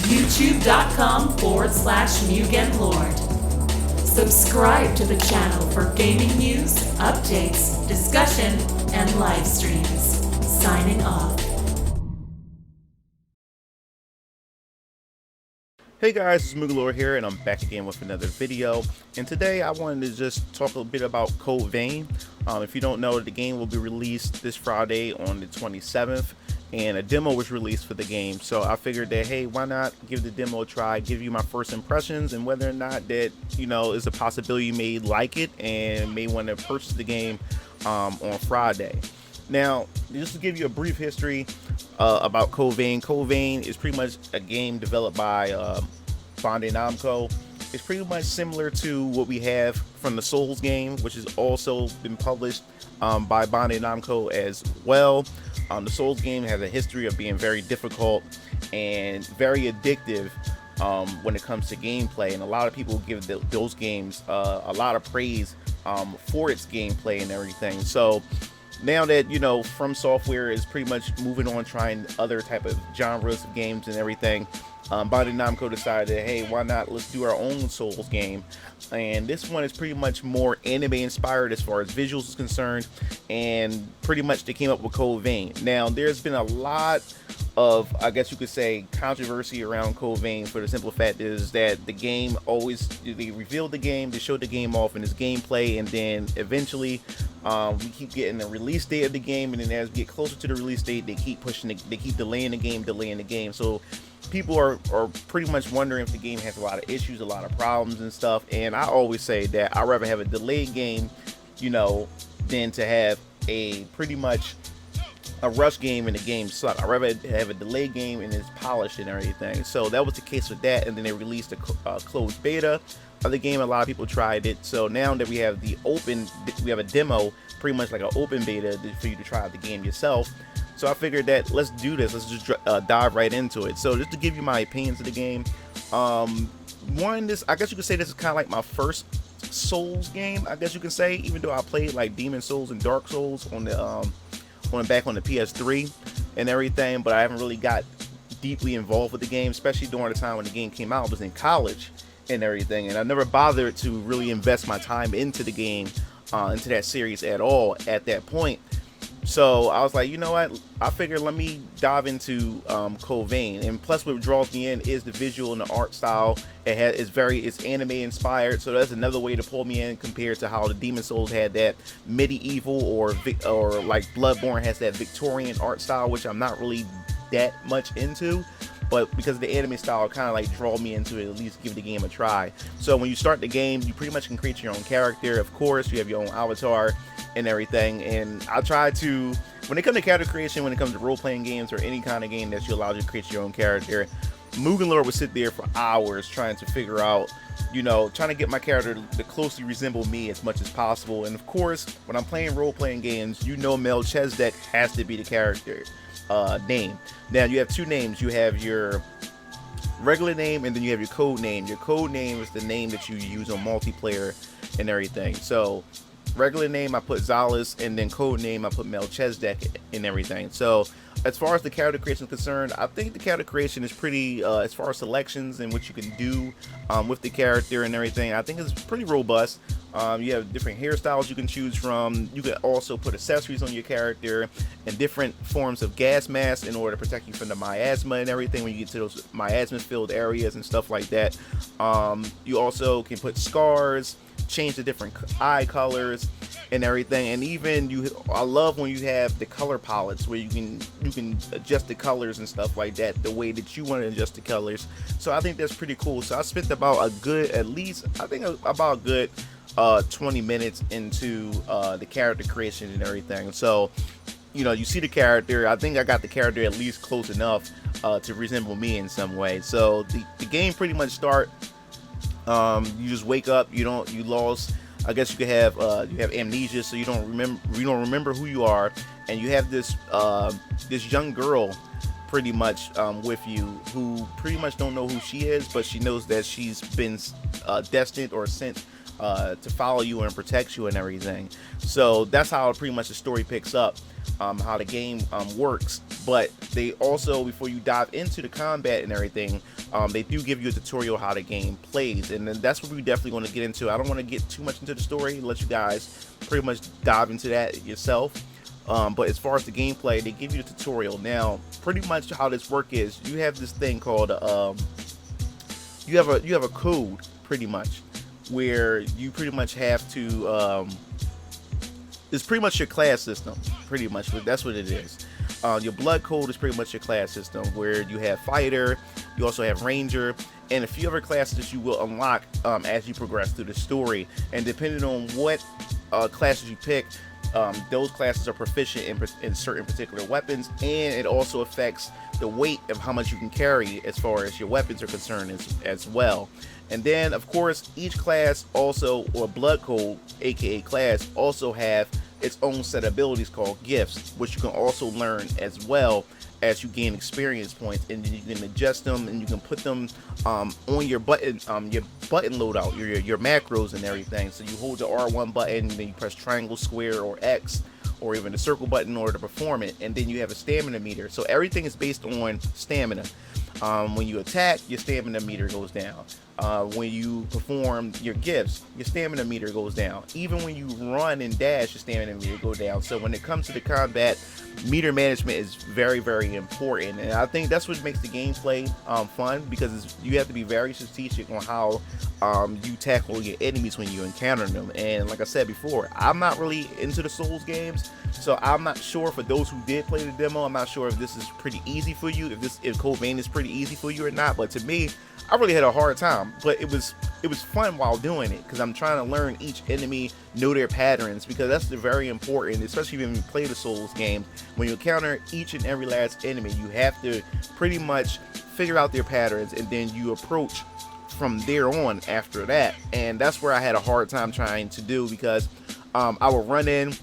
YouTube.com/MugenLord. Subscribe to the channel for gaming news, updates, discussion, and live streams. Signing off. Hey guys, it's Mugalore here, and I'm back again with another video. And today I wanted to just talk a bit about Code Vein. If you don't know, the game will be released this Friday on the 27th, and a demo was released for the game. So I figured that, hey, why not give the demo a try, give you my first impressions, and whether or not that, is a possibility you may like it and may want to purchase the game on Friday. Now, just to give you a brief history about Code Vein. Code Vein is pretty much a game developed by Bandai Namco. It's pretty much similar to what we have from the Souls game, which has also been published by Bandai Namco as well. The Souls game has a history of being very difficult and very addictive when it comes to gameplay, and a lot of people give those games a lot of praise for its gameplay and everything. So now that From Software is pretty much moving on, trying other type of genres of games and everything, Bandai Namco decided, hey, why not, let's do our own Souls game. And this one is pretty much more anime inspired as far as visuals is concerned, and pretty much they came up with Code Vein. Now, there's been a lot of, I guess you could say, controversy around Code Vein, for the simple fact is that the game always, they revealed the game, they showed the game off in its gameplay, and then eventually we keep getting the release date of the game, and then as we get closer to the release date, they keep pushing they keep delaying the game. So people are pretty much wondering if the game has a lot of issues, a lot of problems and stuff. And I always say that I'd rather have a delayed game, than to have a pretty much a rush game and the game suck. I'd rather have a delayed game and it's polished and everything. So that was the case with that, and then they released a closed beta of the game. A lot of people tried it. So now that we have we have a demo, pretty much like an open beta for you to try out the game yourself. So I figured that let's do this. Let's just dive right into it. So just to give you my opinions of the game, I guess you could say this is kind of like my first Souls game, I guess you can say, even though I played like Demon Souls and Dark Souls on the back on the PS3 and everything, but I haven't really got deeply involved with the game, especially during the time when the game came out. I was in college and everything, and I never bothered to really invest my time into the game, into that series at all at that point. So I was like, you know what, I figured let me dive into Code Vein. And plus what draws me in is the visual and the art style. It's anime inspired, so that's another way to pull me in compared to how the Demon Souls had that medieval or like Bloodborne has that Victorian art style, which I'm not really that much into. But because of the anime style, it kind of like draw me into it, at least give the game a try. So when you start the game, you pretty much can create your own character. Of course, you have your own avatar and everything. And I try to, when it comes to character creation, when it comes to role-playing games or any kind of game that you allow you to create your own character, Mugenlord would sit there for hours trying to figure out, trying to get my character to closely resemble me as much as possible. And of course, when I'm playing role-playing games, Melchizedek has to be the character name. Now you have two names. You have your regular name, and then you have your code name. Your code name is the name that you use on multiplayer and everything. So regular name I put Zalis, and then code name I put Melchizedek and everything. So as far as the character creation is concerned, I think the character creation is pretty, as far as selections and what you can do with the character and everything, I think it's pretty robust. You have different hairstyles you can choose from. You can also put accessories on your character and different forms of gas masks in order to protect you from the miasma and everything when you get to those miasma filled areas and stuff like that. You also can put scars, change the different eye colors and everything, and even I love when you have the color palettes where you can adjust the colors and stuff like that the way that you want to adjust the colors. So I think that's pretty cool. So I spent about a good 20 minutes into the character creation and everything. So you see the character. I think I got the character at least close enough to resemble me in some way. So the game pretty much start, you just wake up, you lost, I guess you could have you have amnesia, so you don't remember who you are, and you have this young girl pretty much with you who pretty much don't know who she is, but she knows that she's been destined or sent to follow you and protect you and everything. So that's how pretty much the story picks up, how the game works. But they also, before you dive into the combat and everything, they do give you a tutorial how the game plays, and then that's what we definitely going to get into. I don't want to get too much into the story, let you guys pretty much dive into that yourself. But as far as the gameplay, they give you the tutorial. Now, pretty much how this work is, you have this thing called you have a code, pretty much, where you pretty much have to it's pretty much your class system, pretty much. That's what it is. Your blood code is pretty much your class system, where you have fighter, you also have ranger, and a few other classes that you will unlock as you progress through the story. And depending on what classes you pick, those classes are proficient in certain particular weapons, and it also affects the weight of how much you can carry as far as your weapons are concerned as well. And then, of course, each class also, or blood code, aka class, also have its own set of abilities called gifts, which you can also learn as well as you gain experience points, and then you can adjust them and you can put them on your button loadout, your macros and everything. So you hold the R1 button, and then you press triangle, square, or X, or even the circle button in order to perform it, and then you have a stamina meter. So everything is based on stamina. When you attack, your stamina meter goes down. When you perform your gifts, your stamina meter goes down. Even when you run and dash, your stamina meter goes down. So when it comes to the combat, meter management is very, very important, and I think that's what makes the gameplay fun, because you have to be very strategic on how you tackle your enemies when you encounter them. And like I said before, I'm not really into the Souls games, so I'm not sure, for those who did play the demo, I'm not sure if this is pretty easy for you, if Code Vein is pretty easy for you or not. But to me, I really had a hard time, but it was fun while doing it, because I'm trying to learn each enemy, know their patterns, because that's very important, especially when you play the Souls games. When you encounter each and every last enemy, you have to pretty much figure out their patterns, and then you approach from there on after that. And that's where I had a hard time trying to do, because I would run in,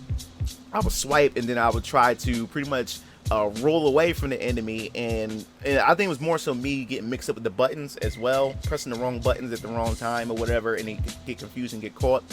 I would swipe, and then I would try to pretty much roll away from the enemy, and I think it was more so me getting mixed up with the buttons as well, pressing the wrong buttons at the wrong time or whatever, and then get confused and get caught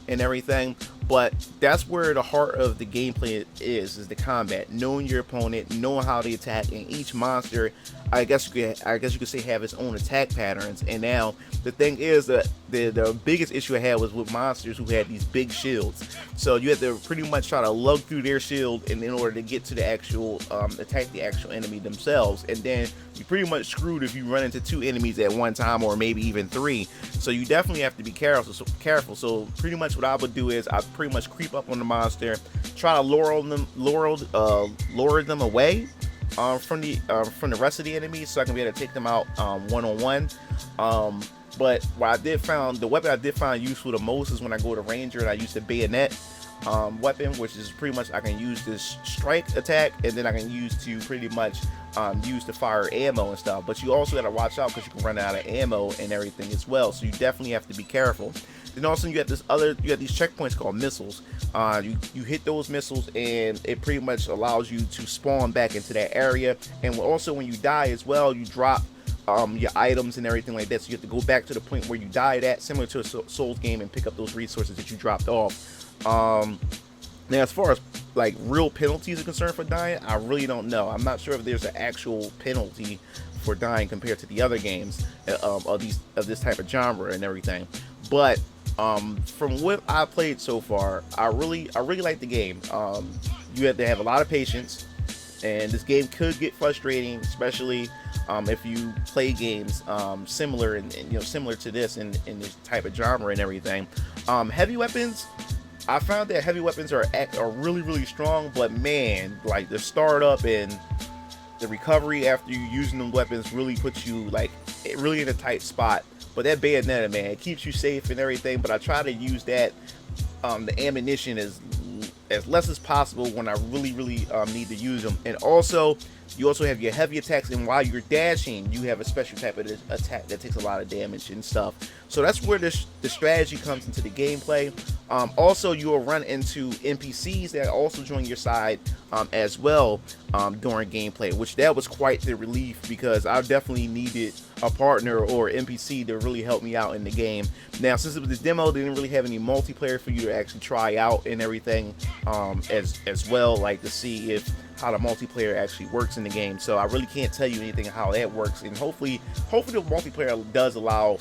and everything. But that's where the heart of the gameplay is the combat, knowing your opponent, knowing how they attack, and each monster, I guess you could say, have its own attack patterns. And now the thing is that the biggest issue I had was with monsters who had these big shields. So you had to pretty much try to lug through their shield in order to get to the actual attack the actual enemy themselves. And then you pretty much screwed if you run into two enemies at one time, or maybe even three. So you definitely have to be careful. So pretty much what I would do is I pretty much creep up on the monster, try to lure them away from the rest of the enemies, so I can be able to take them out one-on-one. But the weapon I did find useful the most is when I go to Ranger and I use the bayonet weapon, which is pretty much I can use this strike attack, and then I can use to pretty much use to fire ammo and stuff. But you also got to watch out, because you can run out of ammo and everything as well, so you definitely have to be careful. Then also you got these checkpoints called missiles. You hit those missiles, and it pretty much allows you to spawn back into that area. And also when you die as well, you drop your items and everything like that, so you have to go back to the point where you died at, similar to a Souls game, and pick up those resources that you dropped off. Now, as far as like real penalties are concerned for dying, I really don't know. I'm not sure if there's an actual penalty for dying compared to the other games of this type of genre and everything. But from what I played so far, I really like the game. You have to have a lot of patience, and this game could get frustrating, especially if you play games similar to this in this type of genre and everything. Heavy weapons, I found that heavy weapons are really, really strong, but man, like the startup and the recovery after you using them weapons really puts you like really in a tight spot. But that bayonet, man, it keeps you safe and everything, but I try to use that the ammunition as less as possible when I really need to use them. And also, you also have your heavy attacks, and while you're dashing, you have a special type of attack that takes a lot of damage and stuff. So that's where the strategy comes into the gameplay. Also, you will run into NPCs that also join your side as well during gameplay, which that was quite the relief, because I definitely needed a partner or NPC to really help me out in the game. Now, since it was a demo, they didn't really have any multiplayer for you to actually try out and everything as well, like to see if how the multiplayer actually works in the game. So I really can't tell you anything how that works, and hopefully the multiplayer does allow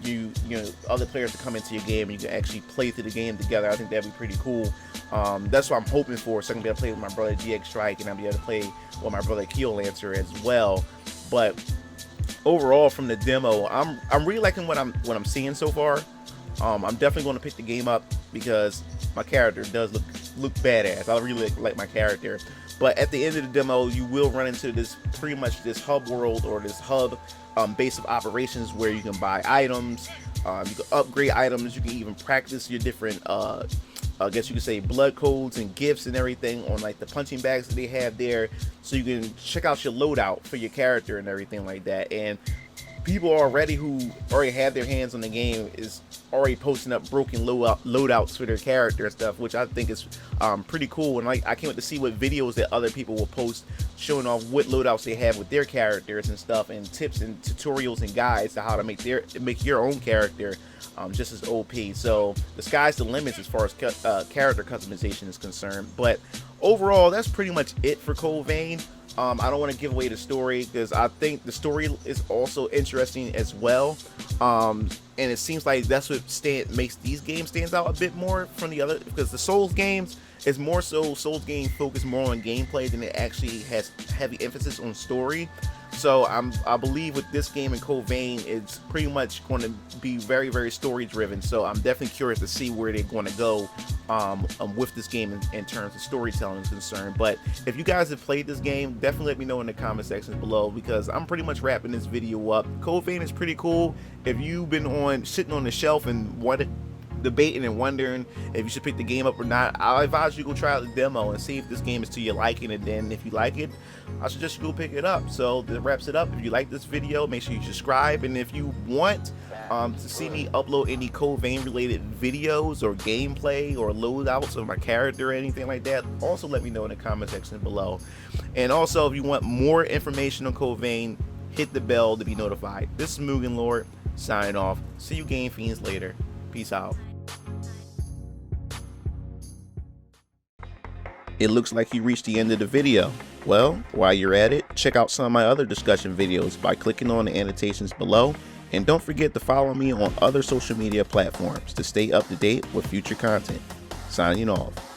you know, other players to come into your game and you can actually play through the game together. I think that'd be pretty cool. That's what I'm hoping for. So I can be able to play with my brother DX Strike, and I'll be able to play with my brother Keel Lancer as well. But overall, from the demo, I'm really liking what I'm seeing so far. I'm definitely going to pick the game up because my character does look badass. I really like my character. But at the end of the demo, you will run into this pretty much this hub world, or this hub base of operations, where you can buy items, you can upgrade items, you can even practice your different I guess you could say blood codes and gifts and everything on like the punching bags that they have there, so you can check out your loadout for your character and everything like that. And people already who already have their hands on the game is already posting up broken loadouts for their character and stuff, which I think is pretty cool. And like, I can't wait to see what videos that other people will post showing off what loadouts they have with their characters and stuff, and tips and tutorials and guides to how to make your own character just as OP. So the sky's the limit as far as character customization is concerned. But overall, that's pretty much it for Code Vein. I don't want to give away the story because I think the story is also interesting as well. And it seems like that's what makes these games stands out a bit more from the other, because the Souls games is more so Souls game focused more on gameplay than it actually has heavy emphasis on story. So I believe with this game in Code Vein, it's pretty much going to be very, very story driven. So I'm definitely curious to see where they're going to go with this game in terms of storytelling is concerned. But if you guys have played this game, definitely let me know in the comment section below, because I'm pretty much wrapping this video up. Code Vein is pretty cool. If you've been sitting on the shelf and debating and wondering if you should pick the game up or not, I advise you go try out the demo and see if this game is to your liking, and then if you like it, I suggest you go pick it up. So that wraps it up. If you like this video, make sure you subscribe, and if you want to see me upload any Code Vein related videos or gameplay or loadouts of my character or anything like that, also let me know in the comment section below. And also, if you want more information on Code Vein, hit the bell to be notified. This is Mugen Lord signing off. See you Game Fiends later. Peace out. It looks like you reached the end of the video. Well, while you're at it, check out some of my other discussion videos by clicking on the annotations below, and don't forget to follow me on other social media platforms to stay up to date with future content. Signing off.